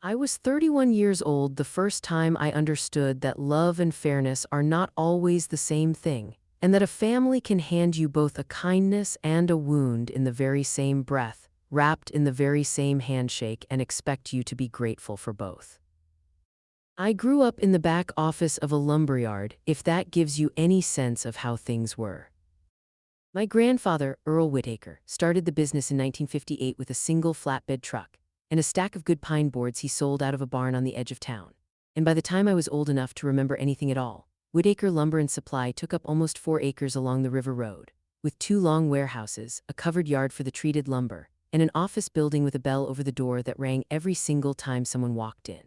I was 31 years old the first time I understood that love and fairness are not always the same thing, and that a family can hand you both a kindness and a wound in the very same breath, wrapped in the very same handshake, and expect you to be grateful for both. I grew up in the back office of a lumberyard, if that gives you any sense of how things were. My grandfather, Earl Whittaker, started the business in 1958 with a single flatbed truck and a stack of good pine boards he sold out of a barn on the edge of town. And by the time I was old enough to remember anything at all, Whittaker Lumber and Supply took up almost 4 acres along the river road, with 2 long warehouses, a covered yard for the treated lumber, and an office building with a bell over the door that rang every single time someone walked in.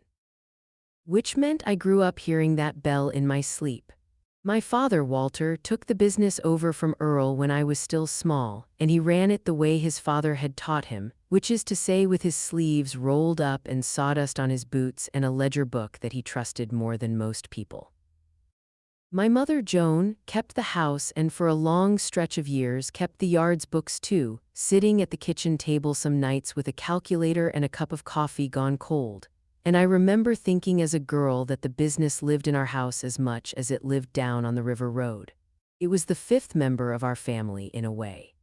Which meant I grew up hearing that bell in my sleep. My father, Walter, took the business over from Earl when I was still small, and he ran it the way his father had taught him, which is to say with his sleeves rolled up and sawdust on his boots and a ledger book that he trusted more than most people. My mother, Joan, kept the house and for a long stretch of years kept the yard's books too, sitting at the kitchen table some nights with a calculator and a cup of coffee gone cold. And I remember thinking as a girl that the business lived in our house as much as it lived down on the river road. It was the 5th member of our family in a way.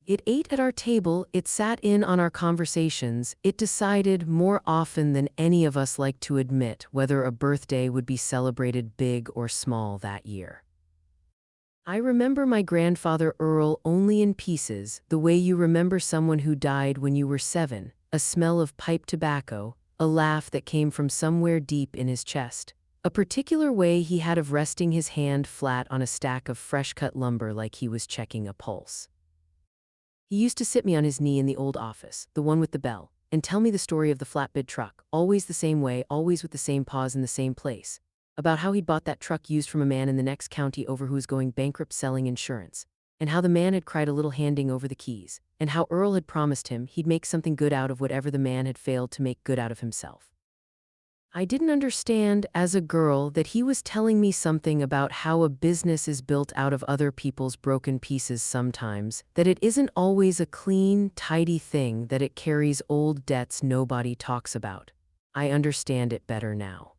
It ate at our table, it sat in on our conversations, it decided more often than any of us liked to admit whether a birthday would be celebrated big or small that year. I remember my grandfather Earl only in pieces, the way you remember someone who died when you were 7, a smell of pipe tobacco, a laugh that came from somewhere deep in his chest, a particular way he had of resting his hand flat on a stack of fresh-cut lumber like he was checking a pulse. He used to sit me on his knee in the old office, the one with the bell, and tell me the story of the flatbed truck, always the same way, always with the same pause in the same place, about how he'd bought that truck used from a man in the next county over who was going bankrupt selling insurance, and how the man had cried a little handing over the keys, and how Earl had promised him he'd make something good out of whatever the man had failed to make good out of himself. I didn't understand, as a girl, that he was telling me something about how a business is built out of other people's broken pieces sometimes, that it isn't always a clean, tidy thing, that it carries old debts nobody talks about. I understand it better now.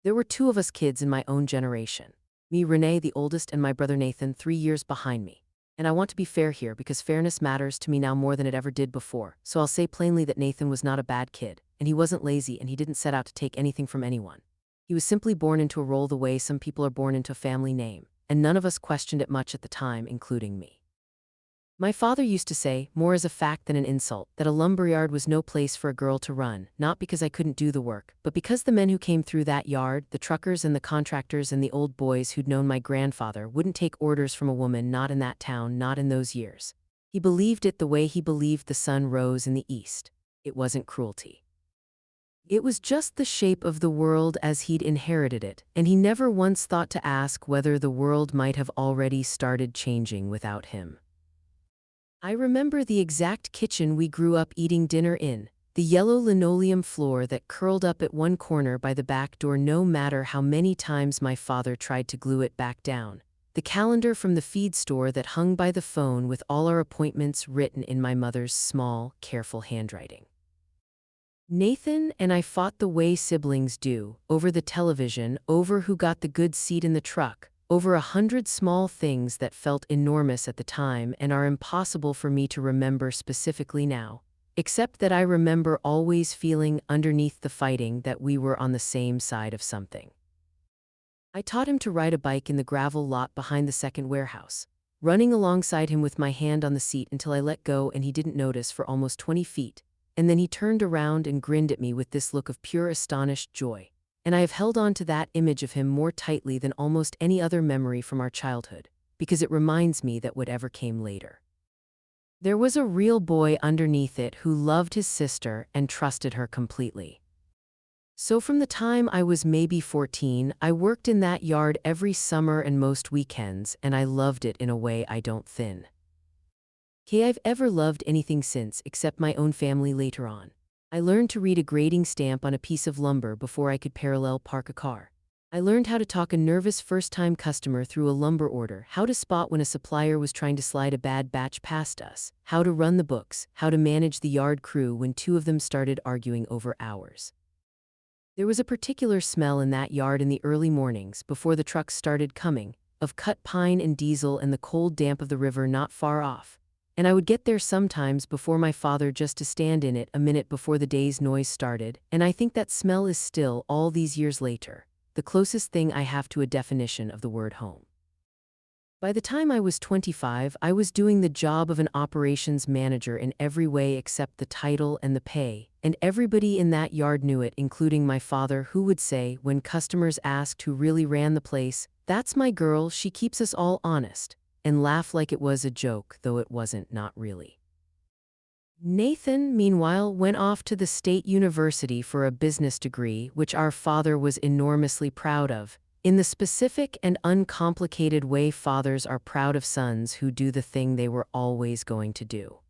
There were 2 of us kids in my own generation. Me, Renee, the oldest, and my brother Nathan, 3 years behind me. And I want to be fair here because fairness matters to me now more than it ever did before, so I'll say plainly that Nathan was not a bad kid, and he wasn't lazy, and he didn't set out to take anything from anyone. He was simply born into a role the way some people are born into a family name, and none of us questioned it much at the time, including me. My father used to say, more as a fact than an insult, that a lumberyard was no place for a girl to run, not because I couldn't do the work, but because the men who came through that yard, the truckers and the contractors and the old boys who'd known my grandfather, wouldn't take orders from a woman not in that town, not in those years. He believed it the way he believed the sun rose in the east. It wasn't cruelty. It was just the shape of the world as he'd inherited it, and he never once thought to ask whether the world might have already started changing without him. I remember the exact kitchen we grew up eating dinner in, the yellow linoleum floor that curled up at one corner by the back door no matter how many times my father tried to glue it back down, the calendar from the feed store that hung by the phone with all our appointments written in my mother's small, careful handwriting. Nathan and I fought the way siblings do, over the television, over who got the good seat in the truck, over 100 small things that felt enormous at the time and are impossible for me to remember specifically now, except that I remember always feeling underneath the fighting that we were on the same side of something. I taught him to ride a bike in the gravel lot behind the second warehouse, running alongside him with my hand on the seat until I let go and he didn't notice for almost 20 feet, and then he turned around and grinned at me with this look of pure astonished joy. And I have held on to that image of him more tightly than almost any other memory from our childhood, because it reminds me that whatever came later. There was a real boy underneath it who loved his sister and trusted her completely. So from the time I was maybe 14, I worked in that yard every summer and most weekends, and I loved it in a way I don't think I've ever loved anything since except my own family later on. I learned to read a grading stamp on a piece of lumber before I could parallel park a car. I learned how to talk a nervous first-time customer through a lumber order, how to spot when a supplier was trying to slide a bad batch past us, how to run the books, how to manage the yard crew when two of them started arguing over hours. There was a particular smell in that yard in the early mornings, before the trucks started coming, of cut pine and diesel and the cold damp of the river not far off. And I would get there sometimes before my father just to stand in it a minute before the day's noise started, and I think that smell is still, all these years later, the closest thing I have to a definition of the word home. By the time I was 25, I was doing the job of an operations manager in every way except the title and the pay, and everybody in that yard knew it, including my father, who would say, when customers asked who really ran the place, "That's my girl, she keeps us all honest," and laugh like it was a joke, though it wasn't, not really. Nathan, meanwhile, went off to the state university for a business degree, which our father was enormously proud of, in the specific and uncomplicated way fathers are proud of sons who do the thing they were always going to do.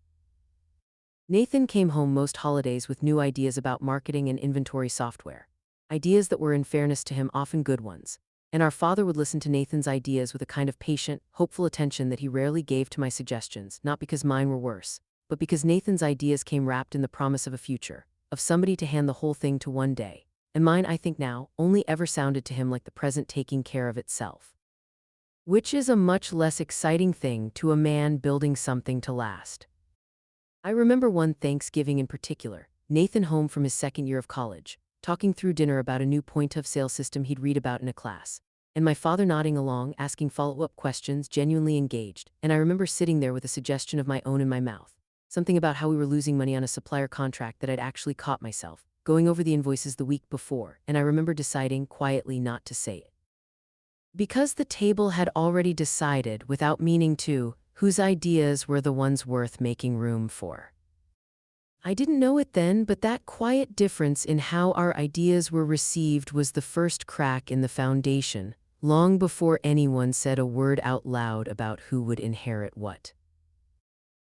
Nathan came home most holidays with new ideas about marketing and inventory software. Ideas that were, in fairness to him, often good ones. And our father would listen to Nathan's ideas with a kind of patient, hopeful attention that he rarely gave to my suggestions, not because mine were worse, but because Nathan's ideas came wrapped in the promise of a future, of somebody to hand the whole thing to one day. And mine, I think now, only ever sounded to him like the present taking care of itself. Which is a much less exciting thing to a man building something to last. I remember one Thanksgiving in particular, Nathan home from his second year of college, talking through dinner about a new point-of-sale system he'd read about in a class, and my father nodding along, asking follow-up questions, genuinely engaged, and I remember sitting there with a suggestion of my own in my mouth, something about how we were losing money on a supplier contract that I'd actually caught myself going over the invoices the week before, and I remember deciding quietly not to say it. Because the table had already decided, without meaning to, whose ideas were the ones worth making room for. I didn't know it then, but that quiet difference in how our ideas were received was the first crack in the foundation, long before anyone said a word out loud about who would inherit what.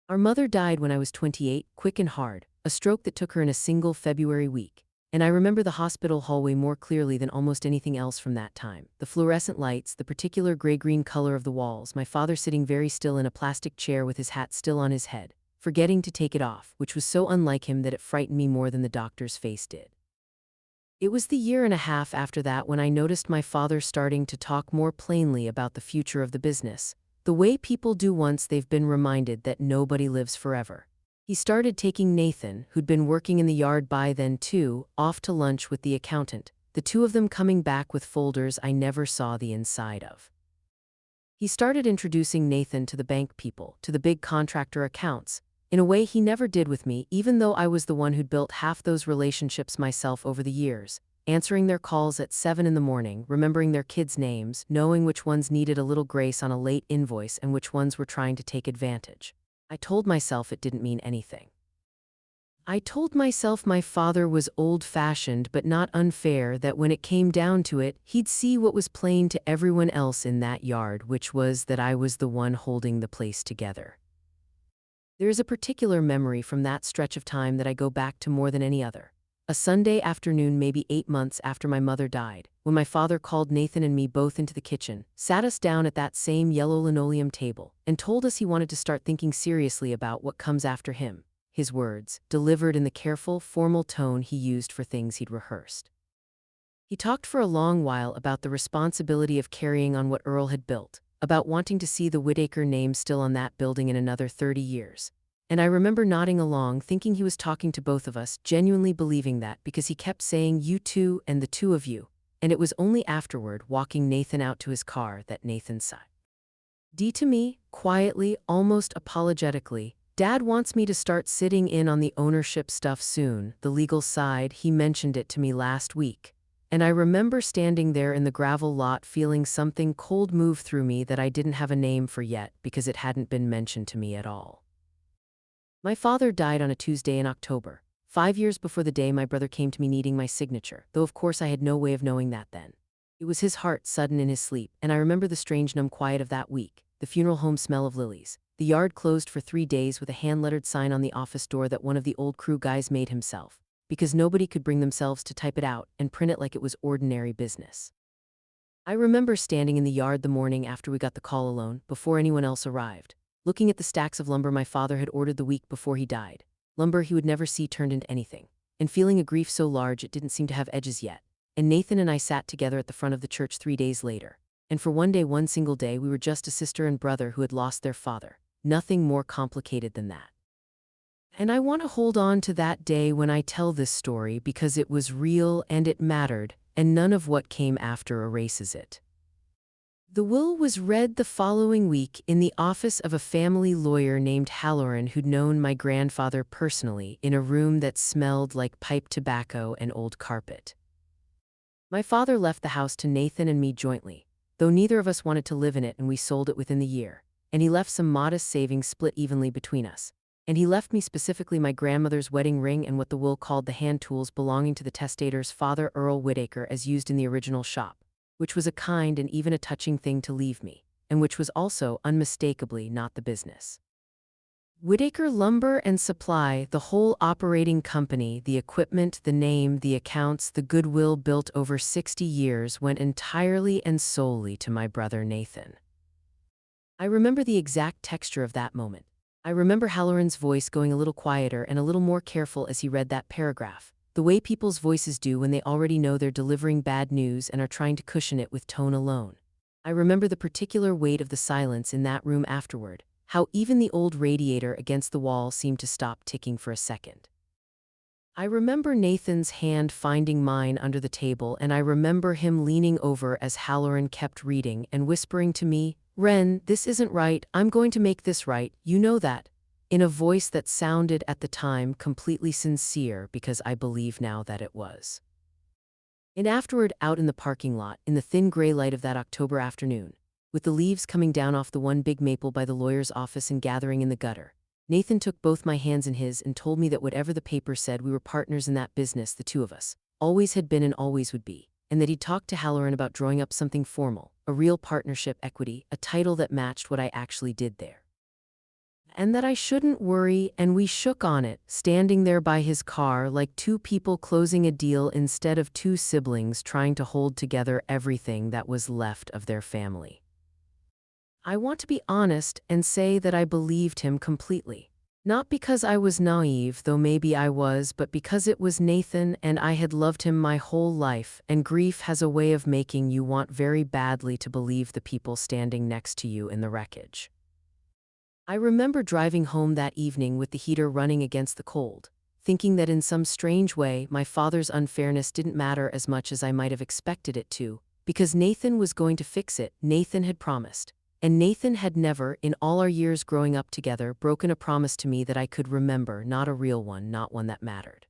Our mother died when I was 28, quick and hard, a stroke that took her in a single February week, and I remember the hospital hallway more clearly than almost anything else from that time. The fluorescent lights, the particular gray-green color of the walls, my father sitting very still in a plastic chair with his hat still on his head, forgetting to take it off, which was so unlike him that it frightened me more than the doctor's face did. It was the year and a half after that when I noticed my father starting to talk more plainly about the future of the business, the way people do once they've been reminded that nobody lives forever. He started taking Nathan, who'd been working in the yard by then too, off to lunch with the accountant, the two of them coming back with folders I never saw the inside of. He started introducing Nathan to the bank people, to the big contractor accounts, in a way he never did with me, even though I was the one who'd built half those relationships myself over the years, answering their calls at 7 in the morning, remembering their kids' names, knowing which ones needed a little grace on a late invoice and which ones were trying to take advantage. I told myself it didn't mean anything. I told myself my father was old-fashioned but not unfair, that when it came down to it, he'd see what was plain to everyone else in that yard, which was that I was the one holding the place together. There is a particular memory from that stretch of time that I go back to more than any other. A Sunday afternoon, maybe 8 months after my mother died, when my father called Nathan and me both into the kitchen, sat us down at that same yellow linoleum table, and told us he wanted to start thinking seriously about what comes after him. His words, delivered in the careful, formal tone he used for things he'd rehearsed. He talked for a long while about the responsibility of carrying on what Earl had built, about wanting to see the Whitaker name still on that building in another 30 years. And I remember nodding along, thinking he was talking to both of us, genuinely believing that, because he kept saying "you two" and "the two of you," and it was only afterward, walking Nathan out to his car, that Nathan sighed. To me, quietly, almost apologetically, "Dad wants me to start sitting in on the ownership stuff soon, the legal side, he mentioned it to me last week." And I remember standing there in the gravel lot feeling something cold move through me that I didn't have a name for yet, because it hadn't been mentioned to me at all. My father died on a Tuesday in October, 5 years before the day my brother came to me needing my signature, though of course I had no way of knowing that then. It was his heart sudden in his sleep, and I remember the strange numb quiet of that week, the funeral home smell of lilies, the yard closed for 3 days with a hand-lettered sign on the office door that one of the old crew guys made himself, because nobody could bring themselves to type it out and print it like it was ordinary business. I remember standing in the yard the morning after we got the call alone, before anyone else arrived, looking at the stacks of lumber my father had ordered the week before he died, lumber he would never see turned into anything, and feeling a grief so large it didn't seem to have edges yet. And Nathan and I sat together at the front of the church 3 days later. And for one single day, we were just a sister and brother who had lost their father. Nothing more complicated than that. And I want to hold on to that day when I tell this story because it was real and it mattered, and none of what came after erases it. The will was read the following week in the office of a family lawyer named Halloran who'd known my grandfather personally, in a room that smelled like pipe tobacco and old carpet. My father left the house to Nathan and me jointly, though neither of us wanted to live in it, and we sold it within the year, and he left some modest savings split evenly between us. And he left me specifically my grandmother's wedding ring and what the will called the hand tools belonging to the testator's father, Earl Whittaker, as used in the original shop, which was a kind and even a touching thing to leave me, and which was also unmistakably not the business. Whittaker Lumber and Supply, the whole operating company, the equipment, the name, the accounts, the goodwill built over 60 years went entirely and solely to my brother Nathan. I remember the exact texture of that moment. I remember Halloran's voice going a little quieter and a little more careful as he read that paragraph, the way people's voices do when they already know they're delivering bad news and are trying to cushion it with tone alone. I remember the particular weight of the silence in that room afterward, how even the old radiator against the wall seemed to stop ticking for a second. I remember Nathan's hand finding mine under the table, and I remember him leaning over as Halloran kept reading and whispering to me, "Ren, this isn't right, I'm going to make this right, you know that," in a voice that sounded at the time completely sincere because I believe now that it was. And afterward, out in the parking lot, in the thin gray light of that October afternoon, with the leaves coming down off the one big maple by the lawyer's office and gathering in the gutter, Nathan took both my hands in his and told me that whatever the paper said, we were partners in that business, the two of us, always had been and always would be, and that he'd talked to Halloran about drawing up something formal, a real partnership equity, a title that matched what I actually did there. And that I shouldn't worry, and we shook on it, standing there by his car like two people closing a deal instead of two siblings trying to hold together everything that was left of their family. I want to be honest and say that I believed him completely. Not because I was naive, though maybe I was, but because it was Nathan and I had loved him my whole life, and grief has a way of making you want very badly to believe the people standing next to you in the wreckage. I remember driving home that evening with the heater running against the cold, thinking that in some strange way my father's unfairness didn't matter as much as I might have expected it to, because Nathan was going to fix it. Nathan had promised. And Nathan had never, in all our years growing up together, broken a promise to me that I could remember, not a real one, not one that mattered.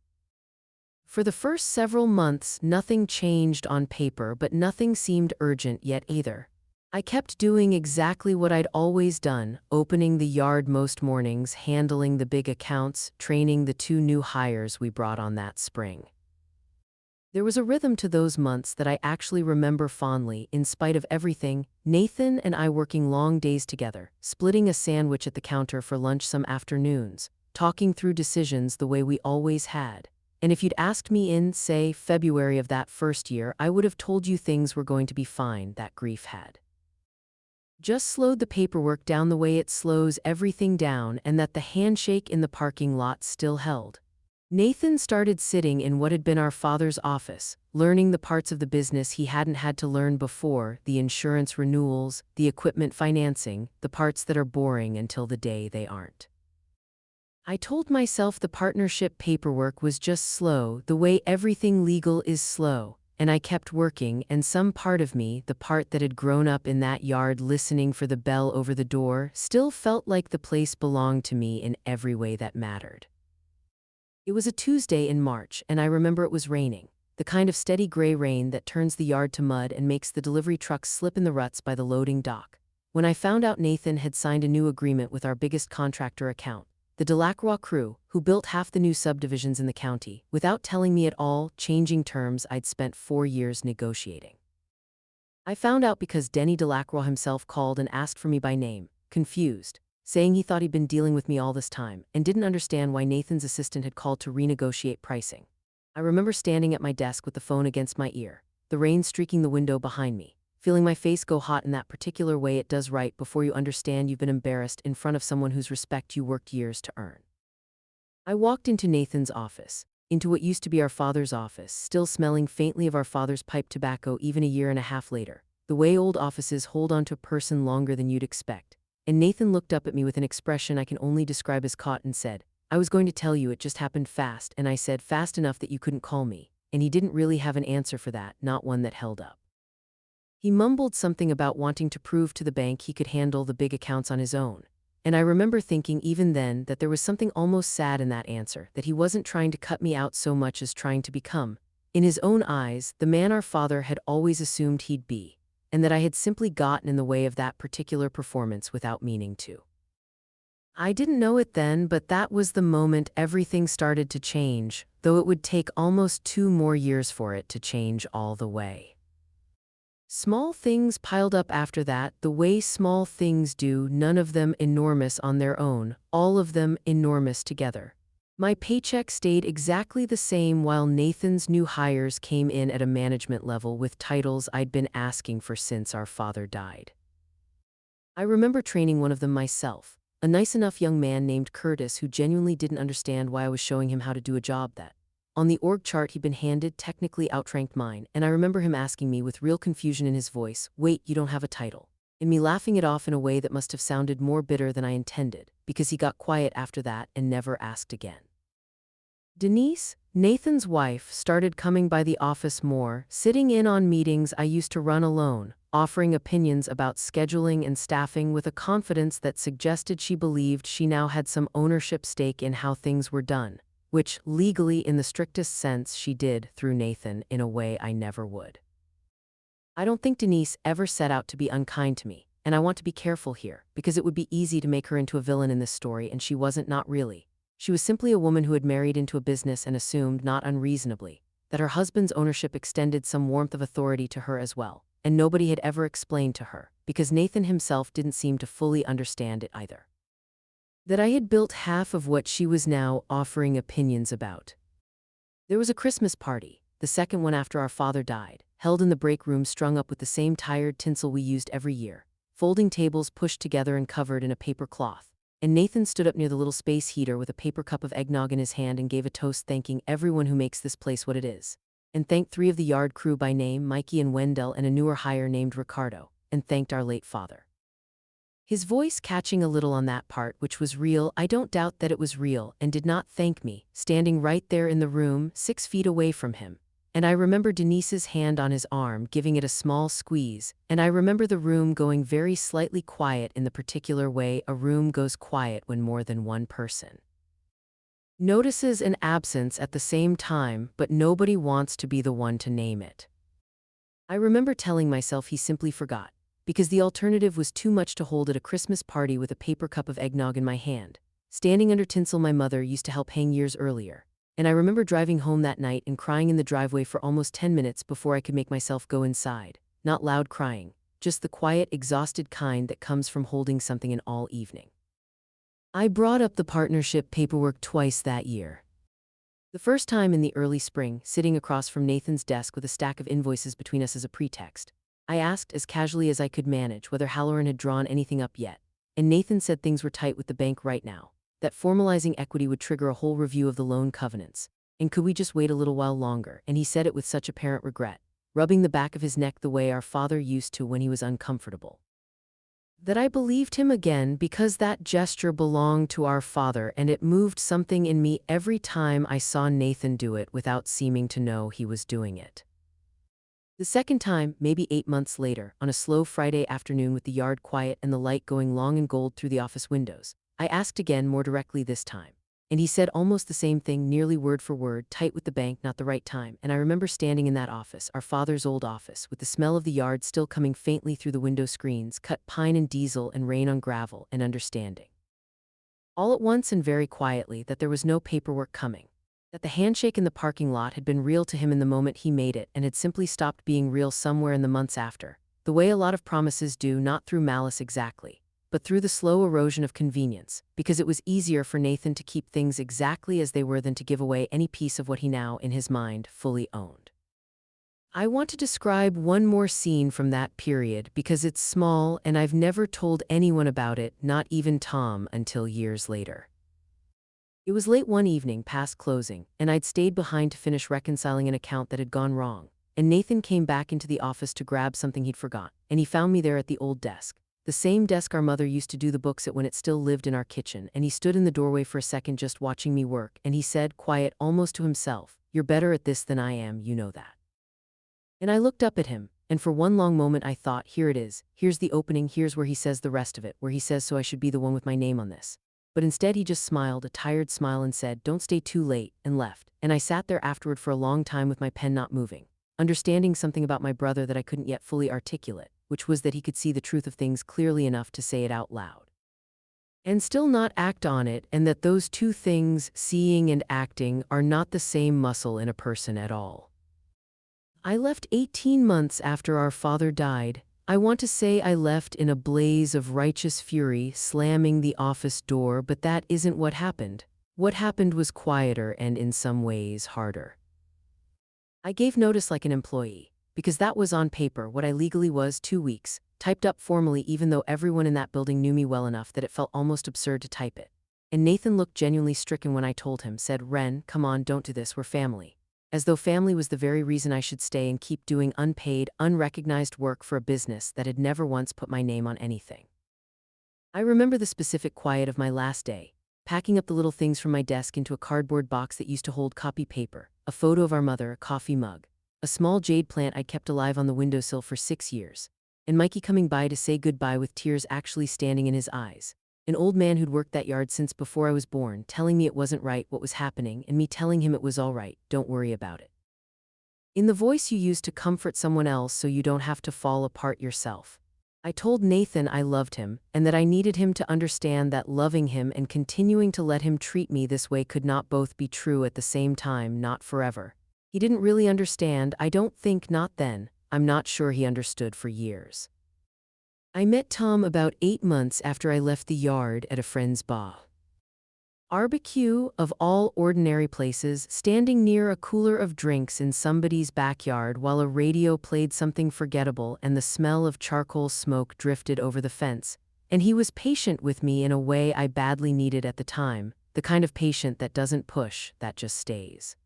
For the first several months, nothing changed on paper, but nothing seemed urgent yet either. I kept doing exactly what I'd always done, opening the yard most mornings, handling the big accounts, training the 2 new hires we brought on that spring. There was a rhythm to those months that I actually remember fondly, in spite of everything. Nathan and I working long days together, splitting a sandwich at the counter for lunch some afternoons, talking through decisions the way we always had. And if you'd asked me in, say, February of that first year, I would have told you things were going to be fine. That grief had just slowed the paperwork down the way it slows everything down, and that the handshake in the parking lot still held. Nathan started sitting in what had been our father's office, learning the parts of the business he hadn't had to learn before, the insurance renewals, the equipment financing, the parts that are boring until the day they aren't. I told myself the partnership paperwork was just slow, the way everything legal is slow, and I kept working, and some part of me, the part that had grown up in that yard listening for the bell over the door, still felt like the place belonged to me in every way that mattered. It was a Tuesday in March, and I remember it was raining, the kind of steady gray rain that turns the yard to mud and makes the delivery trucks slip in the ruts by the loading dock, when I found out Nathan had signed a new agreement with our biggest contractor account, the Delacroix crew, who built half the new subdivisions in the county, without telling me at all, changing terms I'd spent 4 years negotiating. I found out because Denny Delacroix himself called and asked for me by name, confused, saying he thought he'd been dealing with me all this time, and didn't understand why Nathan's assistant had called to renegotiate pricing. I remember standing at my desk with the phone against my ear, the rain streaking the window behind me, feeling my face go hot in that particular way it does right before you understand you've been embarrassed in front of someone whose respect you worked years to earn. I walked into Nathan's office, into what used to be our father's office, still smelling faintly of our father's pipe tobacco even a year and a half later, the way old offices hold on to a person longer than you'd expect. And Nathan looked up at me with an expression I can only describe as caught and said, "I was going to tell you, it just happened fast," and I said, "Fast enough that you couldn't call me." And he didn't really have an answer for that, not one that held up. He mumbled something about wanting to prove to the bank he could handle the big accounts on his own. And I remember thinking even then that there was something almost sad in that answer, that he wasn't trying to cut me out so much as trying to become, in his own eyes, the man our father had always assumed he'd be, and that I had simply gotten in the way of that particular performance without meaning to. I didn't know it then, but that was the moment everything started to change, though it would take almost 2 more years for it to change all the way. Small things piled up after that, the way small things do, none of them enormous on their own, all of them enormous together. My paycheck stayed exactly the same while Nathan's new hires came in at a management level with titles I'd been asking for since our father died. I remember training one of them myself, a nice enough young man named Curtis who genuinely didn't understand why I was showing him how to do a job that, on the org chart he'd been handed, technically outranked mine, and I remember him asking me with real confusion in his voice, "Wait, you don't have a title?" And me laughing it off in a way that must have sounded more bitter than I intended, because he got quiet after that and never asked again. Denise, Nathan's wife, started coming by the office more, sitting in on meetings I used to run alone, offering opinions about scheduling and staffing with a confidence that suggested she believed she now had some ownership stake in how things were done, which, legally in the strictest sense, she did through Nathan in a way I never would. I don't think Denise ever set out to be unkind to me, and I want to be careful here, because it would be easy to make her into a villain in this story, and she wasn't, not really. She was simply a woman who had married into a business and assumed, not unreasonably, that her husband's ownership extended some warmth of authority to her as well, and nobody had ever explained to her, because Nathan himself didn't seem to fully understand it either. That I had built half of what she was now offering opinions about. There was a Christmas party, the second one after our father died, held in the break room, strung up with the same tired tinsel we used every year, folding tables pushed together and covered in a paper cloth, and Nathan stood up near the little space heater with a paper cup of eggnog in his hand and gave a toast thanking everyone who makes this place what it is, and thanked 3 of the yard crew by name, Mikey and Wendell, and a newer hire named Ricardo, and thanked our late father. His voice catching a little on that part, which was real, I don't doubt that it was real, and did not thank me, standing right there in the room, 6 feet away from him. And I remember Denise's hand on his arm, giving it a small squeeze, and I remember the room going very slightly quiet in the particular way a room goes quiet when more than one person notices an absence at the same time, but nobody wants to be the one to name it. I remember telling myself he simply forgot, because the alternative was too much to hold at a Christmas party with a paper cup of eggnog in my hand, standing under tinsel my mother used to help hang years earlier. And I remember driving home that night and crying in the driveway for almost 10 minutes before I could make myself go inside. Not loud crying, just the quiet, exhausted kind that comes from holding something in all evening. I brought up the partnership paperwork twice that year. The first time in the early spring, sitting across from Nathan's desk with a stack of invoices between us as a pretext. I asked as casually as I could manage whether Halloran had drawn anything up yet, and Nathan said things were tight with the bank right now, that formalizing equity would trigger a whole review of the loan covenants, and could we just wait a little while longer, and he said it with such apparent regret, rubbing the back of his neck the way our father used to when he was uncomfortable. That I believed him again, because that gesture belonged to our father, and it moved something in me every time I saw Nathan do it without seeming to know he was doing it. The second time, maybe 8 months later, on a slow Friday afternoon with the yard quiet and the light going long and gold through the office windows, I asked again, more directly this time. And he said almost the same thing, nearly word for word, tight with the bank, not the right time. And I remember standing in that office, our father's old office, with the smell of the yard still coming faintly through the window screens, cut pine and diesel and rain on gravel, and understanding, all at once and very quietly, that there was no paperwork coming. That the handshake in the parking lot had been real to him in the moment he made it and had simply stopped being real somewhere in the months after, the way a lot of promises do, not through malice exactly, but through the slow erosion of convenience, because it was easier for Nathan to keep things exactly as they were than to give away any piece of what he now, in his mind, fully owned. I want to describe one more scene from that period because it's small and I've never told anyone about it, not even Tom, until years later. It was late one evening past closing, and I'd stayed behind to finish reconciling an account that had gone wrong. And Nathan came back into the office to grab something he'd forgot, and he found me there at the old desk. The same desk our mother used to do the books at when it still lived in our kitchen, and he stood in the doorway for a second just watching me work, and he said, quiet almost to himself, "You're better at this than I am, you know that." And I looked up at him, and for one long moment I thought, here it is, here's the opening, here's where he says the rest of it, where he says so I should be the one with my name on this. But instead he just smiled, a tired smile, and said, "Don't stay too late," and left. And I sat there afterward for a long time with my pen not moving, understanding something about my brother that I couldn't yet fully articulate, which was that he could see the truth of things clearly enough to say it out loud and still not act on it, and that those two things, seeing and acting, are not the same muscle in a person at all. I left 18 months after our father died. I want to say I left in a blaze of righteous fury, slamming the office door, but that isn't what happened. What happened was quieter and in some ways harder. I gave notice like an employee, because that was on paper what I legally was, 2 weeks, typed up formally, even though everyone in that building knew me well enough that it felt almost absurd to type it. And Nathan looked genuinely stricken when I told him, said, "Ren, come on, don't do this, we're family." As though family was the very reason I should stay and keep doing unpaid, unrecognized work for a business that had never once put my name on anything. I remember the specific quiet of my last day, packing up the little things from my desk into a cardboard box that used to hold copy paper, a photo of our mother, a coffee mug, a small jade plant I'd kept alive on the windowsill for 6 years, and Mikey coming by to say goodbye with tears actually standing in his eyes. An old man who'd worked that yard since before I was born, telling me it wasn't right what was happening, and me telling him it was all right, don't worry about it. In the voice you use to comfort someone else so you don't have to fall apart yourself. I told Nathan I loved him, and that I needed him to understand that loving him and continuing to let him treat me this way could not both be true at the same time, not forever. He didn't really understand, I don't think, not then. I'm not sure he understood for years. I met Tom about 8 months after I left the yard at a friend's barbecue, of all ordinary places, standing near a cooler of drinks in somebody's backyard while a radio played something forgettable and the smell of charcoal smoke drifted over the fence, and he was patient with me in a way I badly needed at the time, the kind of patient that doesn't push, that just stays.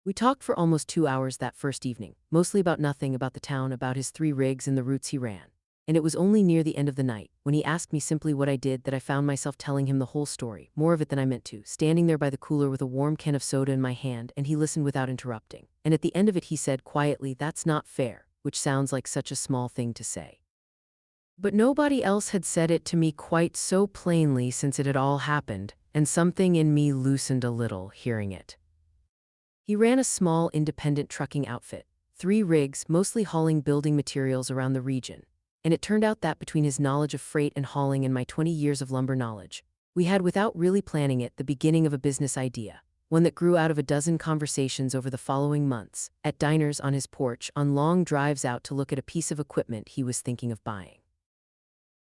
We talked for almost 2 hours that first evening, mostly about nothing, about the town, about his 3 rigs and the routes he ran. And it was only near the end of the night, when he asked me simply what I did, that I found myself telling him the whole story, more of it than I meant to, standing there by the cooler with a warm can of soda in my hand, and he listened without interrupting. And at the end of it he said quietly, "That's not fair," which sounds like such a small thing to say. But nobody else had said it to me quite so plainly since it had all happened, and something in me loosened a little hearing it. He ran a small independent trucking outfit, 3 rigs, mostly hauling building materials around the region. And it turned out that between his knowledge of freight and hauling and my 20 years of lumber knowledge, we had, without really planning it, the beginning of a business idea, one that grew out of a dozen conversations over the following months, at diners, on his porch, on long drives out to look at a piece of equipment he was thinking of buying.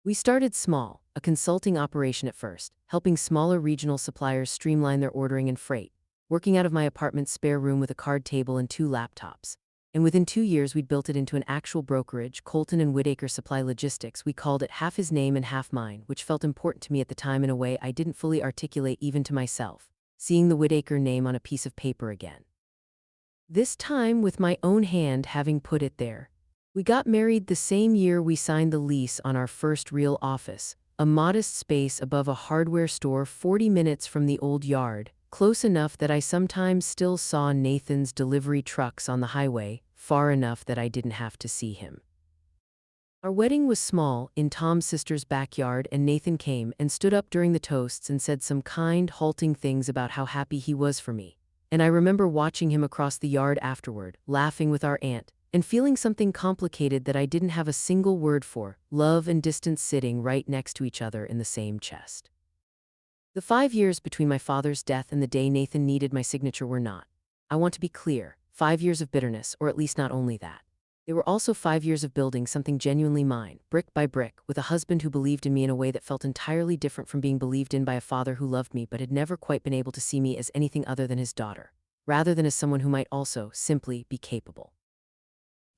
We started small, a consulting operation at first, helping smaller regional suppliers streamline their ordering and freight, working out of my apartment's spare room with a card table and 2 laptops. And within 2 years we'd built it into an actual brokerage, Colton and Whitaker Supply Logistics. We called it half his name and half mine, which felt important to me at the time in a way I didn't fully articulate even to myself, seeing the Whitaker name on a piece of paper again. This time with my own hand having put it there. We got married the same year we signed the lease on our first real office, a modest space above a hardware store 40 minutes from the old yard, close enough that I sometimes still saw Nathan's delivery trucks on the highway, far enough that I didn't have to see him. Our wedding was small, in Tom's sister's backyard, and Nathan came and stood up during the toasts and said some kind, halting things about how happy he was for me. And I remember watching him across the yard afterward, laughing with our aunt, and feeling something complicated that I didn't have a single word for, love and distance sitting right next to each other in the same chest. The 5 years between my father's death and the day Nathan needed my signature were not, I want to be clear, 5 years of bitterness, or at least not only that. They were also 5 years of building something genuinely mine, brick by brick, with a husband who believed in me in a way that felt entirely different from being believed in by a father who loved me but had never quite been able to see me as anything other than his daughter, rather than as someone who might also, simply, be capable.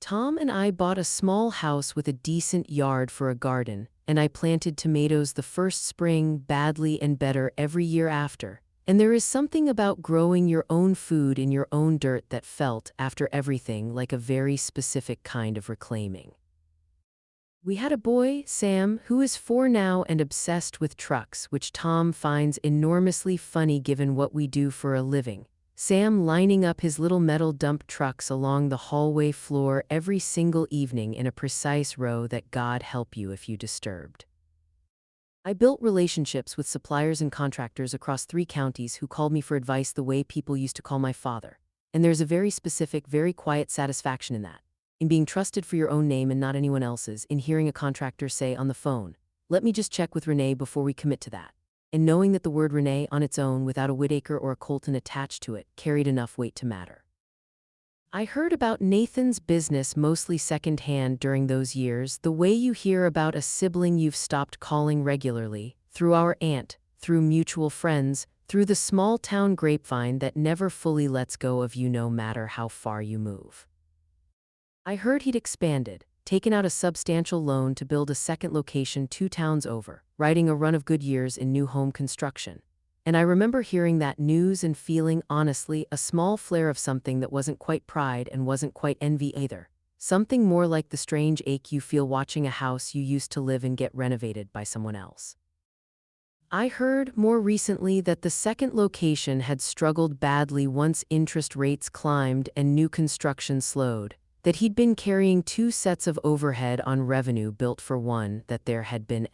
Tom and I bought a small house with a decent yard for a garden, and I planted tomatoes the first spring, badly and better every year after. And there is something about growing your own food in your own dirt that felt, after everything, like a very specific kind of reclaiming. We had a boy, Sam, who is 4 now and obsessed with trucks, which Tom finds enormously funny given what we do for a living. Sam lining up his little metal dump trucks along the hallway floor every single evening in a precise row that God help you if you disturbed. I built relationships with suppliers and contractors across 3 counties who called me for advice the way people used to call my father. And there's a very specific, very quiet satisfaction in that. In being trusted for your own name and not anyone else's, in hearing a contractor say on the phone, "Let me just check with Renee before we commit to that." And knowing that the word Renee on its own, without a Whitaker or a Colton attached to it, carried enough weight to matter. I heard about Nathan's business mostly secondhand during those years, the way you hear about a sibling you've stopped calling regularly, through our aunt, through mutual friends, through the small town grapevine that never fully lets go of you no matter how far you move. I heard he'd expanded, taken out a substantial loan to build a second location 2 towns over, riding a run of good years in new home construction. And I remember hearing that news and feeling, honestly, a small flare of something that wasn't quite pride and wasn't quite envy either. Something more like the strange ache you feel watching a house you used to live in get renovated by someone else. I heard, more recently, that the second location had struggled badly once interest rates climbed and new construction slowed, that he'd been carrying 2 sets of overhead on revenue built for one, that there had been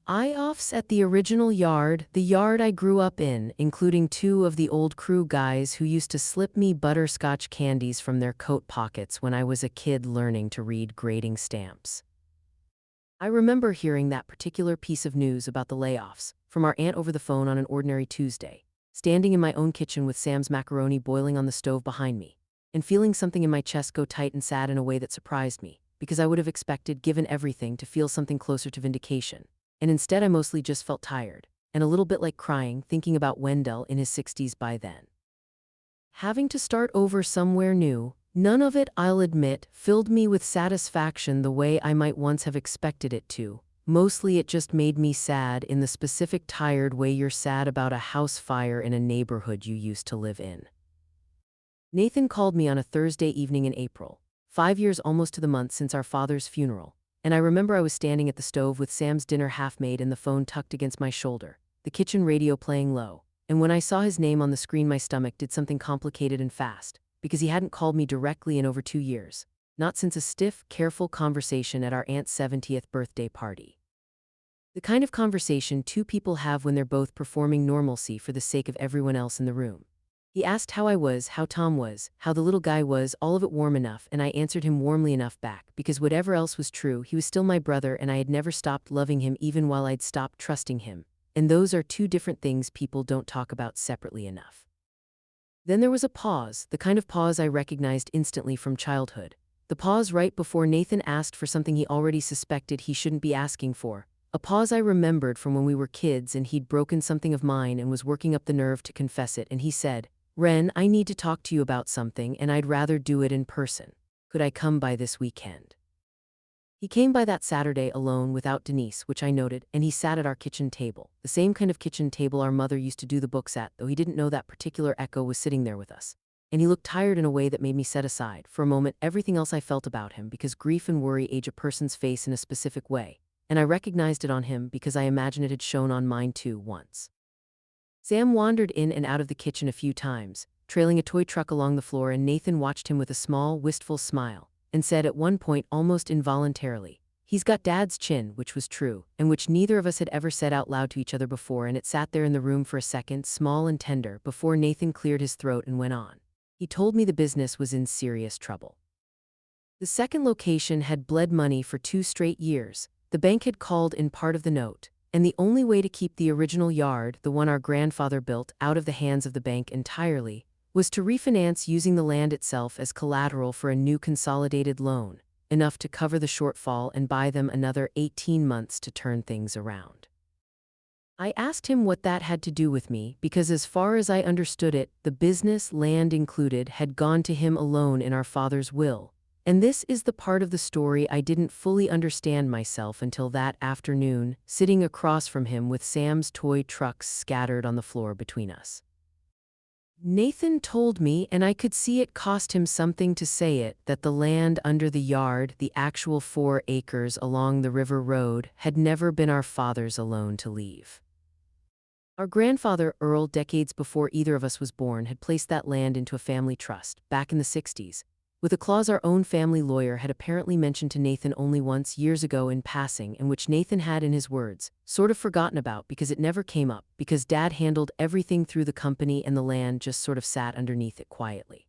layoffs at the original yard, the yard I grew up in, including 2 of the old crew guys who used to slip me butterscotch candies from their coat pockets when I was a kid learning to read grading stamps. I remember hearing that particular piece of news about the layoffs from our aunt over the phone on an ordinary Tuesday, standing in my own kitchen with Sam's macaroni boiling on the stove behind me, and feeling something in my chest go tight and sad in a way that surprised me, because I would have expected, given everything, to feel something closer to vindication. And instead I mostly just felt tired, and a little bit like crying, thinking about Wendell in his 60s by then. Having to start over somewhere new, none of it, I'll admit, filled me with satisfaction the way I might once have expected it to. Mostly it just made me sad in the specific tired way you're sad about a house fire in a neighborhood you used to live in. Nathan called me on a Thursday evening in April, 5 years almost to the month since our father's funeral. And I remember I was standing at the stove with Sam's dinner half made and the phone tucked against my shoulder, the kitchen radio playing low. And when I saw his name on the screen, my stomach did something complicated and fast, because he hadn't called me directly in over 2 years. Not since a stiff, careful conversation at our aunt's 70th birthday party. The kind of conversation 2 people have when they're both performing normalcy for the sake of everyone else in the room. He asked how I was, how Tom was, how the little guy was, all of it warm enough, and I answered him warmly enough back, because whatever else was true, he was still my brother and I had never stopped loving him even while I'd stopped trusting him. And those are 2 different things people don't talk about separately enough. Then there was a pause, the kind of pause I recognized instantly from childhood. The pause right before Nathan asked for something he already suspected he shouldn't be asking for. A pause I remembered from when we were kids and he'd broken something of mine and was working up the nerve to confess it, and he said, "Ren, I need to talk to you about something and I'd rather do it in person. Could I come by this weekend?" He came by that Saturday alone without Denise, which I noted, and he sat at our kitchen table, the same kind of kitchen table our mother used to do the books at, though he didn't know that particular Echo was sitting there with us. And he looked tired in a way that made me set aside, for a moment, everything else I felt about him, because grief and worry age a person's face in a specific way, and I recognized it on him because I imagine it had shown on mine too once. Sam wandered in and out of the kitchen a few times, trailing a toy truck along the floor, and Nathan watched him with a small, wistful smile, and said at one point almost involuntarily, "He's got Dad's chin," which was true, and which neither of us had ever said out loud to each other before, and it sat there in the room for a second, small and tender, before Nathan cleared his throat and went on. He told me the business was in serious trouble. The second location had bled money for 2 straight years. The bank had called in part of the note, and the only way to keep the original yard, the one our grandfather built, out of the hands of the bank entirely, was to refinance using the land itself as collateral for a new consolidated loan, enough to cover the shortfall and buy them another 18 months to turn things around. I asked him what that had to do with me because, as far as I understood it, the business, land included, had gone to him alone in our father's will. And this is the part of the story I didn't fully understand myself until that afternoon, sitting across from him with Sam's toy trucks scattered on the floor between us. Nathan told me, and I could see it cost him something to say it, that the land under the yard, the actual 4 acres along the river road, had never been our father's alone to leave. Our grandfather, Earl, decades before either of us was born, had placed that land into a family trust, back in the 60s, with a clause our own family lawyer had apparently mentioned to Nathan only once years ago in passing, and which Nathan had, in his words, sort of forgotten about because it never came up, because Dad handled everything through the company and the land just sort of sat underneath it quietly.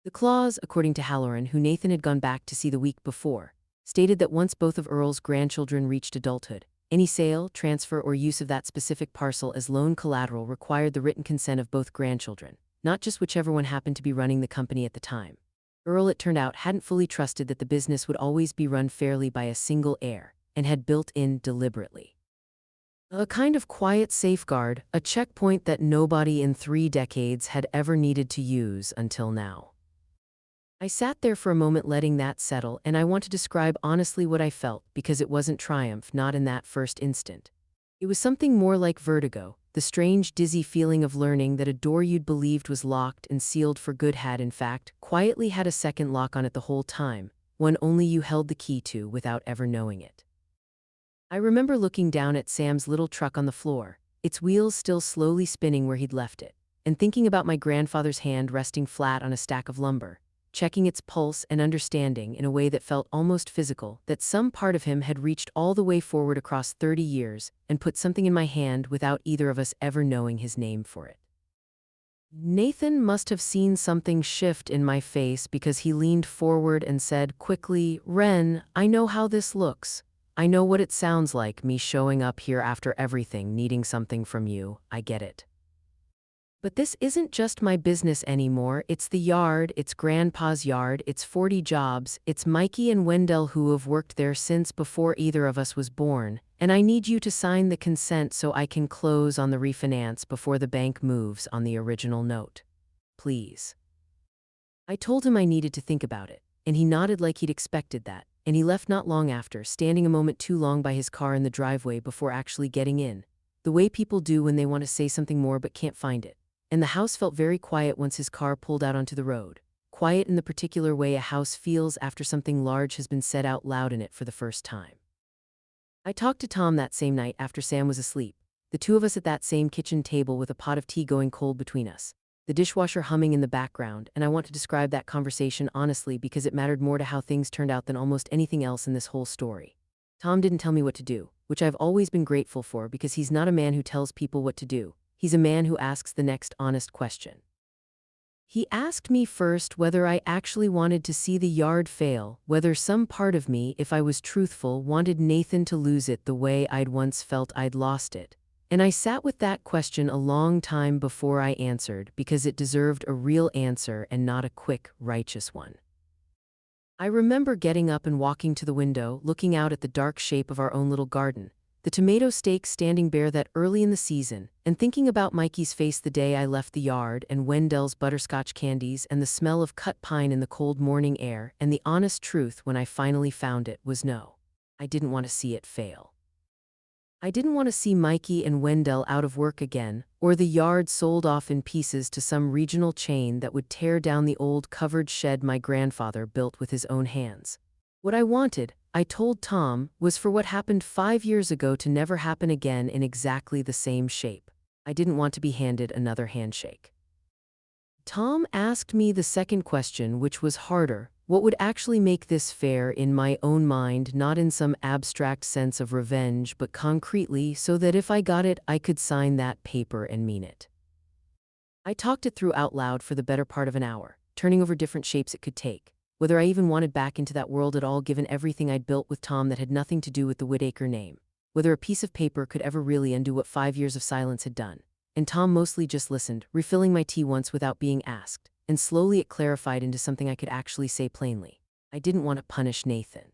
The clause, according to Halloran, who Nathan had gone back to see the week before, stated that once both of Earl's grandchildren reached adulthood, any sale, transfer, or use of that specific parcel as loan collateral required the written consent of both grandchildren, not just whichever one happened to be running the company at the time. Earl, it turned out, hadn't fully trusted that the business would always be run fairly by a single heir, and had built in deliberately a kind of quiet safeguard, a checkpoint that nobody in 3 decades had ever needed to use until now. I sat there for a moment letting that settle, and I want to describe honestly what I felt, because it wasn't triumph, not in that first instant. It was something more like vertigo, the strange, dizzy feeling of learning that a door you'd believed was locked and sealed for good had, in fact, quietly had a second lock on it the whole time, one only you held the key to without ever knowing it. I remember looking down at Sam's little truck on the floor, its wheels still slowly spinning where he'd left it, and thinking about my grandfather's hand resting flat on a stack of lumber, checking its pulse and understanding in a way that felt almost physical, that some part of him had reached all the way forward across 30 years and put something in my hand without either of us ever knowing his name for it. Nathan must have seen something shift in my face because he leaned forward and said quickly, "Ren, I know how this looks. I know what it sounds like, me showing up here after everything, needing something from you. I get it. But this isn't just my business anymore, it's the yard, it's Grandpa's yard, it's 40 jobs, it's Mikey and Wendell who have worked there since before either of us was born, and I need you to sign the consent so I can close on the refinance before the bank moves on the original note. Please." I told him I needed to think about it, and he nodded like he'd expected that, and he left not long after, standing a moment too long by his car in the driveway before actually getting in, the way people do when they want to say something more but can't find it. And the house felt very quiet once his car pulled out onto the road. Quiet in the particular way a house feels after something large has been said out loud in it for the first time. I talked to Tom that same night after Sam was asleep, the two of us at that same kitchen table with a pot of tea going cold between us, the dishwasher humming in the background, and I want to describe that conversation honestly because it mattered more to how things turned out than almost anything else in this whole story. Tom didn't tell me what to do, which I've always been grateful for because he's not a man who tells people what to do. He's a man who asks the next honest question. He asked me first whether I actually wanted to see the yard fail, whether some part of me, if I was truthful, wanted Nathan to lose it the way I'd once felt I'd lost it. And I sat with that question a long time before I answered because it deserved a real answer and not a quick, righteous one. I remember getting up and walking to the window, looking out at the dark shape of our own little garden, the tomato stakes standing bare that early in the season, and thinking about Mikey's face the day I left the yard, and Wendell's butterscotch candies, and the smell of cut pine in the cold morning air, and the honest truth when I finally found it was no. I didn't want to see it fail. I didn't want to see Mikey and Wendell out of work again, or the yard sold off in pieces to some regional chain that would tear down the old covered shed my grandfather built with his own hands. What I wanted, I told Tom, was for what happened 5 years ago to never happen again in exactly the same shape. I didn't want to be handed another handshake. Tom asked me the second question, which was harder. What would actually make this fair in my own mind, not in some abstract sense of revenge, but concretely, so that if I got it, I could sign that paper and mean it. I talked it through out loud for the better part of an hour, turning over different shapes it could take. Whether I even wanted back into that world at all given everything I'd built with Tom that had nothing to do with the Whitaker name. Whether a piece of paper could ever really undo what 5 years of silence had done. And Tom mostly just listened, refilling my tea once without being asked, and slowly it clarified into something I could actually say plainly. I didn't want to punish Nathan.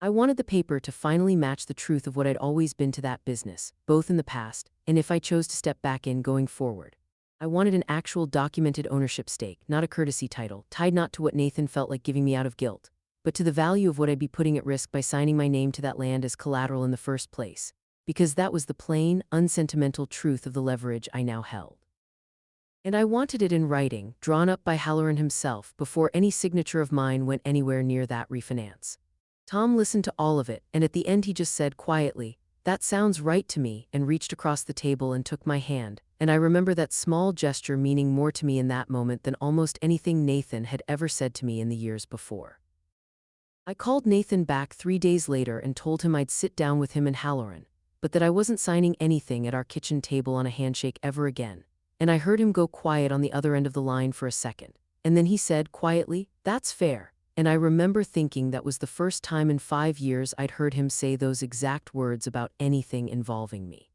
I wanted the paper to finally match the truth of what I'd always been to that business, both in the past and if I chose to step back in going forward. I wanted an actual documented ownership stake, not a courtesy title, tied not to what Nathan felt like giving me out of guilt, but to the value of what I'd be putting at risk by signing my name to that land as collateral in the first place, because that was the plain, unsentimental truth of the leverage I now held. And I wanted it in writing, drawn up by Halloran himself, before any signature of mine went anywhere near that refinance. Tom listened to all of it, and at the end he just said quietly, "That sounds right to me," and reached across the table and took my hand, and I remember that small gesture meaning more to me in that moment than almost anything Nathan had ever said to me in the years before. I called Nathan back 3 days later and told him I'd sit down with him and Halloran, but that I wasn't signing anything at our kitchen table on a handshake ever again, and I heard him go quiet on the other end of the line for a second, and then he said quietly, "That's fair." And I remember thinking that was the first time in 5 years I'd heard him say those exact words about anything involving me.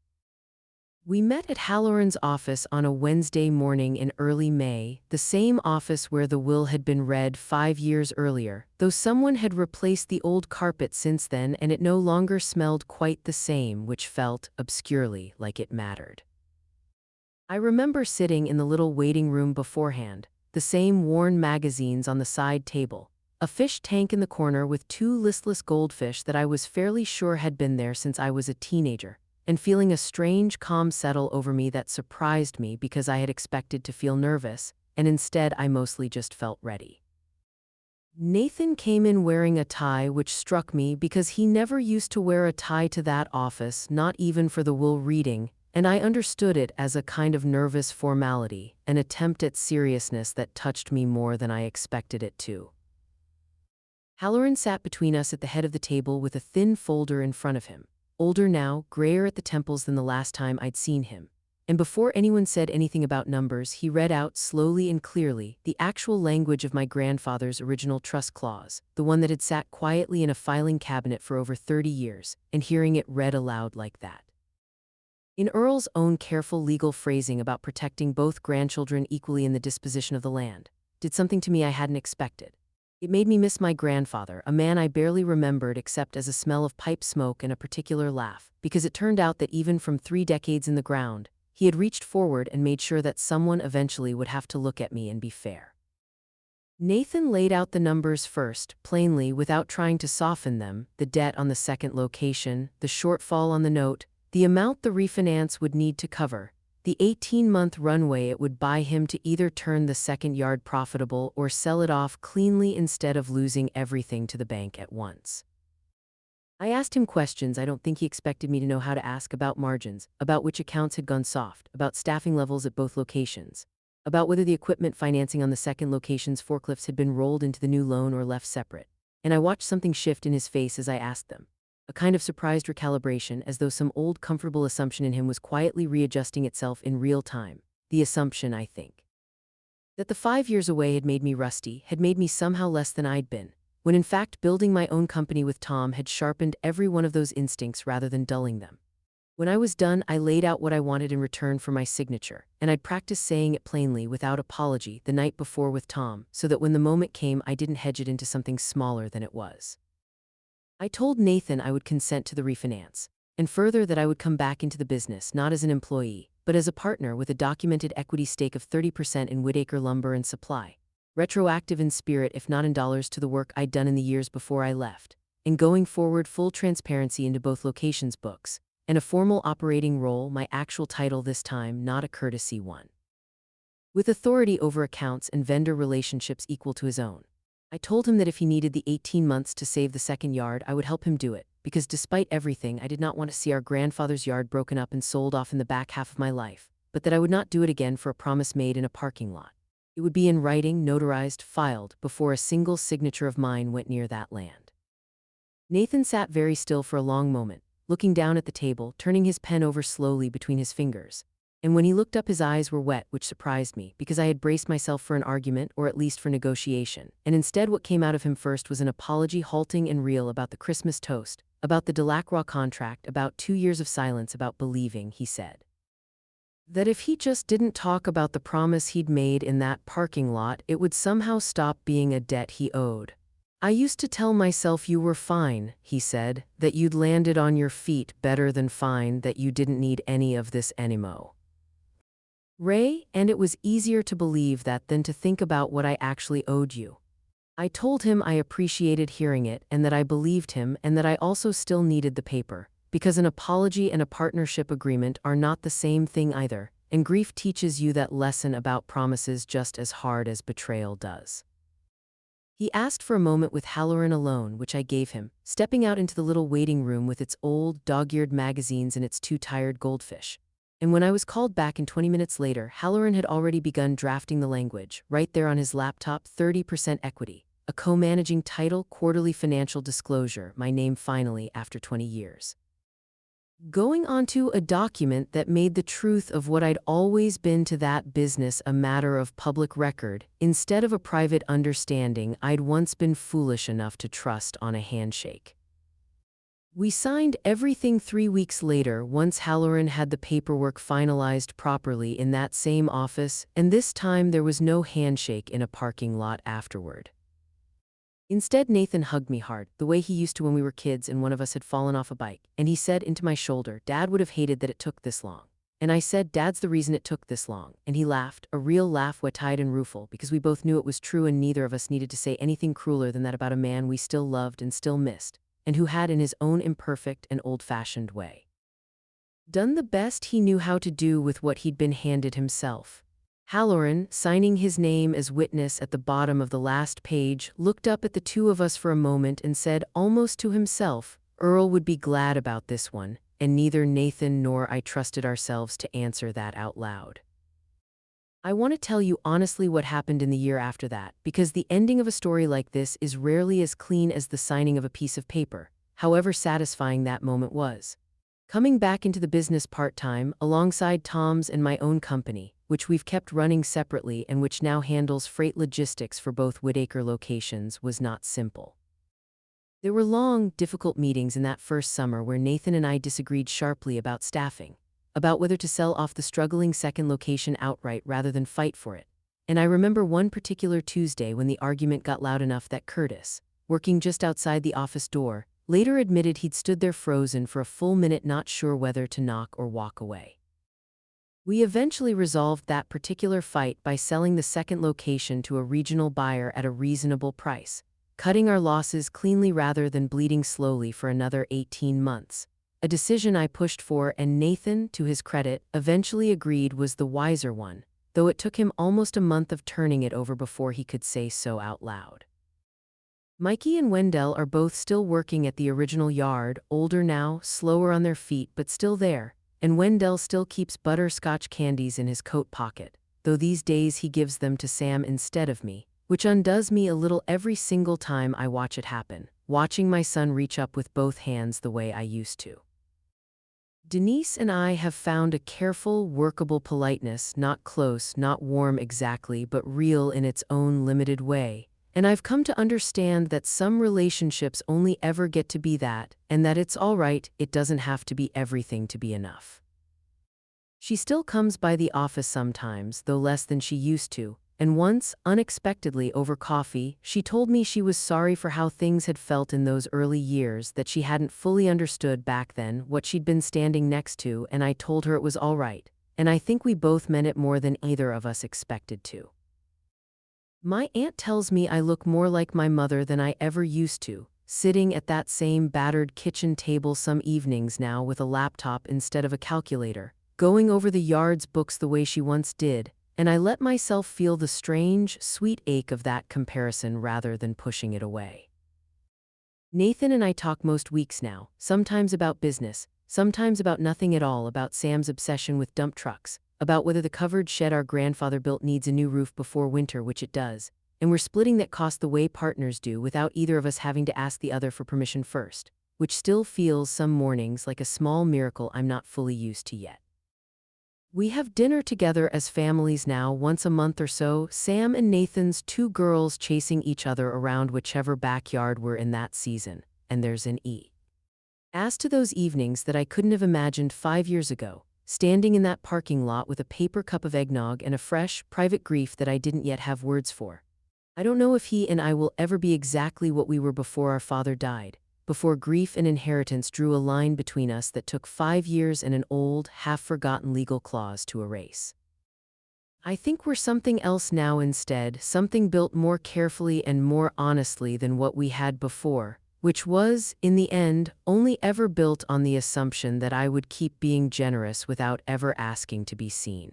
We met at Halloran's office on a Wednesday morning in early May, the same office where the will had been read 5 years earlier, though someone had replaced the old carpet since then and it no longer smelled quite the same, which felt, obscurely, like it mattered. I remember sitting in the little waiting room beforehand, the same worn magazines on the side table, a fish tank in the corner with 2 listless goldfish that I was fairly sure had been there since I was a teenager, and feeling a strange calm settle over me that surprised me because I had expected to feel nervous, and instead I mostly just felt ready. Nathan came in wearing a tie, which struck me because he never used to wear a tie to that office, not even for the will reading, and I understood it as a kind of nervous formality, an attempt at seriousness that touched me more than I expected it to. Halloran sat between us at the head of the table with a thin folder in front of him, older now, grayer at the temples than the last time I'd seen him. And before anyone said anything about numbers, he read out slowly and clearly the actual language of my grandfather's original trust clause, the one that had sat quietly in a filing cabinet for over 30 years, and hearing it read aloud like that. In Earl's own careful legal phrasing about protecting both grandchildren equally in the disposition of the land, did something to me I hadn't expected. It made me miss my grandfather, a man I barely remembered except as a smell of pipe smoke and a particular laugh, because it turned out that even from 3 decades in the ground, he had reached forward and made sure that someone eventually would have to look at me and be fair. Nathan laid out the numbers first, plainly, without trying to soften them: the debt on the second location, the shortfall on the note, the amount the refinance would need to cover, the 18-month runway it would buy him to either turn the second yard profitable or sell it off cleanly instead of losing everything to the bank at once. I asked him questions I don't think he expected me to know how to ask: about margins, about which accounts had gone soft, about staffing levels at both locations, about whether the equipment financing on the second location's forklifts had been rolled into the new loan or left separate. And I watched something shift in his face as I asked them. A kind of surprised recalibration, as though some old comfortable assumption in him was quietly readjusting itself in real time. The assumption, I think, that the 5 years away had made me rusty, had made me somehow less than I'd been, when in fact building my own company with Tom had sharpened every one of those instincts rather than dulling them. When I was done, I laid out what I wanted in return for my signature, and I'd practiced saying it plainly, without apology, the night before with Tom, so that when the moment came I didn't hedge it into something smaller than it was. I told Nathan I would consent to the refinance, and further that I would come back into the business not as an employee, but as a partner with a documented equity stake of 30% in Whitaker Lumber and Supply, retroactive in spirit if not in dollars to the work I'd done in the years before I left, and going forward full transparency into both locations' books, and a formal operating role, my actual title this time, not a courtesy one, with authority over accounts and vendor relationships equal to his own. I told him that if he needed the 18 months to save the second yard, I would help him do it, because despite everything, I did not want to see our grandfather's yard broken up and sold off in the back half of my life, but that I would not do it again for a promise made in a parking lot. It would be in writing, notarized, filed, before a single signature of mine went near that land. Nathan sat very still for a long moment, looking down at the table, turning his pen over slowly between his fingers. And when he looked up, his eyes were wet, which surprised me, because I had braced myself for an argument, or at least for negotiation, and instead what came out of him first was an apology, halting and real, about the Christmas toast, about the Delacroix contract, about 2 years of silence, about believing, he said, that if he just didn't talk about the promise he'd made in that parking lot, it would somehow stop being a debt he owed. I used to tell myself you were fine, he said, that you'd landed on your feet better than fine, that you didn't need any of this anymore. Ray, and it was easier to believe that than to think about what I actually owed you. I told him I appreciated hearing it and that I believed him and that I also still needed the paper, because an apology and a partnership agreement are not the same thing either, and grief teaches you that lesson about promises just as hard as betrayal does. He asked for a moment with Halloran alone, which I gave him, stepping out into the little waiting room with its old, dog-eared magazines and its two tired goldfish. And when I was called back in 20 minutes later, Halloran had already begun drafting the language, right there on his laptop, 30% equity, a co-managing title, quarterly financial disclosure, my name finally after 20 years. Going onto a document that made the truth of what I'd always been to that business a matter of public record, instead of a private understanding I'd once been foolish enough to trust on a handshake. We signed everything 3 weeks later once Halloran had the paperwork finalized properly in that same office, and this time there was no handshake in a parking lot afterward. Instead, Nathan hugged me hard, the way he used to when we were kids and one of us had fallen off a bike, and he said into my shoulder, "Dad would have hated that it took this long." And I said, "Dad's the reason it took this long." And he laughed, a real laugh, wet-eyed and rueful, because we both knew it was true and neither of us needed to say anything crueler than that about a man we still loved and still missed, and who had in his own imperfect and old-fashioned way done the best he knew how to do with what he'd been handed himself. Halloran, signing his name as witness at the bottom of the last page, looked up at the two of us for a moment and said, almost to himself, "Earl would be glad about this one," and neither Nathan nor I trusted ourselves to answer that out loud. I want to tell you honestly what happened in the year after that, because the ending of a story like this is rarely as clean as the signing of a piece of paper, however satisfying that moment was. Coming back into the business part-time, alongside Tom's and my own company, which we've kept running separately and which now handles freight logistics for both Whitaker locations, was not simple. There were long, difficult meetings in that first summer where Nathan and I disagreed sharply about staffing, about whether to sell off the struggling second location outright rather than fight for it. And I remember one particular Tuesday when the argument got loud enough that Curtis, working just outside the office door, later admitted he'd stood there frozen for a full minute, not sure whether to knock or walk away. We eventually resolved that particular fight by selling the second location to a regional buyer at a reasonable price, cutting our losses cleanly rather than bleeding slowly for another 18 months. A decision I pushed for and Nathan, to his credit, eventually agreed was the wiser one, though it took him almost a month of turning it over before he could say so out loud. Mikey and Wendell are both still working at the original yard, older now, slower on their feet but still there, and Wendell still keeps butterscotch candies in his coat pocket, though these days he gives them to Sam instead of me, which undoes me a little every single time I watch it happen, watching my son reach up with both hands the way I used to. Denise and I have found a careful, workable politeness, not close, not warm exactly, but real in its own limited way. And I've come to understand that some relationships only ever get to be that, and that it's all right, it doesn't have to be everything to be enough. She still comes by the office sometimes, though less than she used to, and once, unexpectedly over coffee, she told me she was sorry for how things had felt in those early years, that she hadn't fully understood back then what she'd been standing next to, and I told her it was all right, and I think we both meant it more than either of us expected to. My aunt tells me I look more like my mother than I ever used to, sitting at that same battered kitchen table some evenings now with a laptop instead of a calculator, going over the yard's books the way she once did, and I let myself feel the strange, sweet ache of that comparison rather than pushing it away. Nathan and I talk most weeks now, sometimes about business, sometimes about nothing at all, about Sam's obsession with dump trucks, about whether the covered shed our grandfather built needs a new roof before winter, which it does, and we're splitting that cost the way partners do without either of us having to ask the other for permission first, which still feels some mornings like a small miracle I'm not fully used to yet. We have dinner together as families now once a month or so, Sam and Nathan's two girls chasing each other around whichever backyard we're in that season, and there's an E. As to those evenings that I couldn't have imagined 5 years ago, standing in that parking lot with a paper cup of eggnog and a fresh, private grief that I didn't yet have words for, I don't know if he and I will ever be exactly what we were before our father died, before grief and inheritance drew a line between us that took 5 years and an old, half-forgotten legal clause to erase. I think we're something else now instead, something built more carefully and more honestly than what we had before, which was, in the end, only ever built on the assumption that I would keep being generous without ever asking to be seen.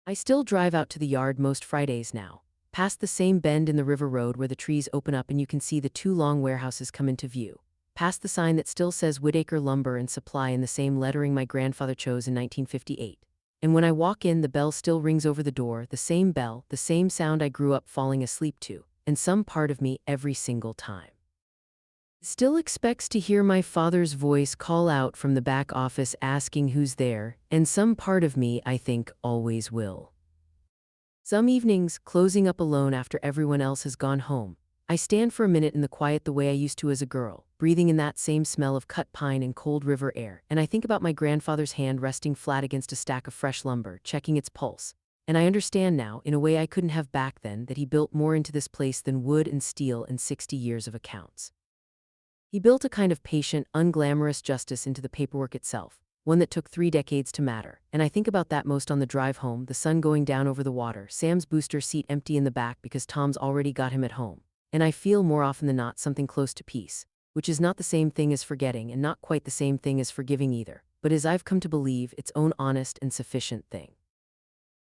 I still drive out to the yard most Fridays now, past the same bend in the river road where the trees open up and you can see the two long warehouses come into view, past the sign that still says Whitaker Lumber and Supply in the same lettering my grandfather chose in 1958. And when I walk in, the bell still rings over the door, the same bell, the same sound I grew up falling asleep to, and some part of me every single time still expects to hear my father's voice call out from the back office asking who's there, and some part of me, I think, always will. Some evenings, closing up alone after everyone else has gone home, I stand for a minute in the quiet the way I used to as a girl, breathing in that same smell of cut pine and cold river air, and I think about my grandfather's hand resting flat against a stack of fresh lumber, checking its pulse. And I understand now, in a way I couldn't have back then, that he built more into this place than wood and steel and 60 years of accounts. He built a kind of patient, unglamorous justice into the paperwork itself, one that took 3 decades to matter, and I think about that most on the drive home, the sun going down over the water, Sam's booster seat empty in the back because Tom's already got him at home, and I feel more often than not something close to peace, which is not the same thing as forgetting and not quite the same thing as forgiving either, but as I've come to believe, its own honest and sufficient thing.